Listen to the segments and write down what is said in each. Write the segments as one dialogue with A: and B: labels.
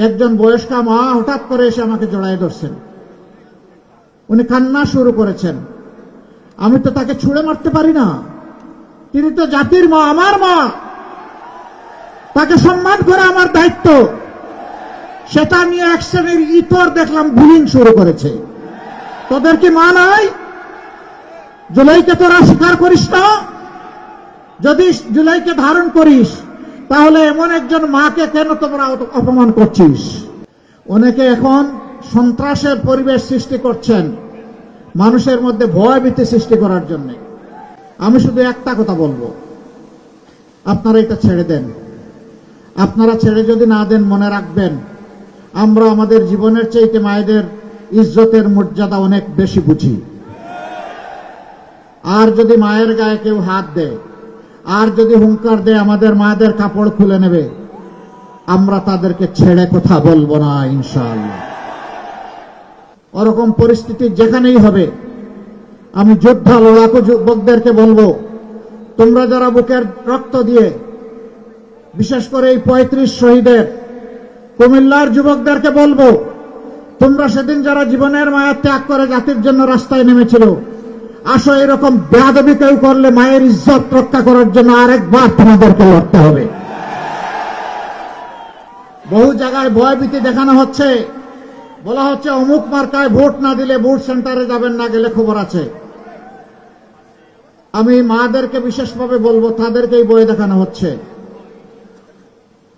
A: একজন বয়স্কা মা হঠাৎ করে এসে আমাকে জড়ায় ধরছেন। উনি কান্না শুরু করেছেন। আমি তো তাকে ছুঁড়ে মারতে পারি না, তিনি তো জাতির মা, আমার মা, তাকে সম্মান করা আমার দায়িত্ব। সেটা নিয়ে এক শ্রেণীর ইতর দেখলাম বুলিং শুরু করেছে। তোদের কি মা নাই? জুলাইকে তোরা স্বীকার করিস না? যদি জুলাইকে ধারণ করিস তাহলে এমন একজন মাকে কেন তোমরা অপমান করছিস? অনেকে এখন সন্ত্রাসের পরিবেশ সৃষ্টি করছেন মানুষের মধ্যে ভয়ভীতি সৃষ্টি করার জন্য। আমি শুধু একটা কথা বলবো, আপনারা এটা ছেড়ে দেন। আপনারা ছেড়ে যদি না দেন, মনে রাখবেন আমরা আমাদের জীবনের চাইতে মায়েদের ইজ্জতের মর্যাদা অনেক বেশি বুঝি। আর যদি মায়ের গায়ে কেউ হাত দেয়, আর যদি হুঙ্কার দেয় আমাদের মায়েদের কাপড় খুলে নেবে, আমরা তাদেরকে ছেড়ে কথা বলবো না ইনশাআল্লাহ। ওরকম পরিস্থিতি যেখানেই হবে, আমি যোদ্ধা লড়াকু যুবকদেরকে বলবো, তোমরা যারা বুকের রক্ত দিয়ে, বিশেষ করে এই 35 শহীদের কুমিল্লার যুবকদেরকে বলবো, তোমরা সেদিন যারা জীবনের মায়া ত্যাগ করে জাতির জন্য রাস্তায় নেমেছিল, আসো এরকম বেয়াদবি কেউ করলে মায়ের ইজ্জত রক্ষা করার জন্য আরেকবার তোমাদেরকে লড়তে হবে। বহু জায়গায় ভয়ভীতি দেখানো হচ্ছে, বলা হচ্ছে অমুক মার্কায় ভোট না দিলে ভোট সেন্টারে যাবেন না, গেলে খবর আছে। আমি মাদেরকে বিশেষভাবে বলবো, তাদেরকেই ভয় দেখানো হচ্ছে।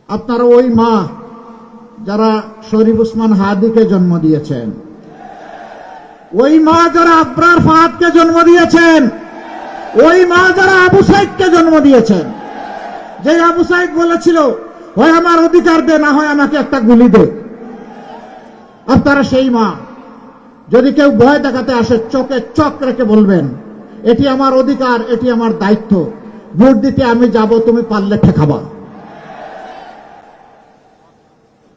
A: আপনারা ওই মা যারা শরীফ উসমান হাদিকে জন্ম দিয়েছেন, ওই মা যারা আবরার ফাহাদকে জন্ম দিয়েছেন, ওই মা যারা আবু সাইদকে জন্ম দিয়েছেন, যে আবু সাইদ বলেছিল হয় আমার অধিকার দে, না হয় আমাকে একটা গুলি দে। আপনারা সেই মা। যদি কেউ ভয় দেখাতে আসে, চোখে চোখ রেখে বলবেন এটি আমার অধিকার, এটি আমার দায়িত্ব, ভোট দিতে আমি যাব, তুমি পারলে ঠেকাবা।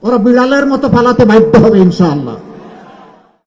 A: ওরা বিড়ালের মতো পালাতে বাধ্য হবে ইনশাআল্লাহ।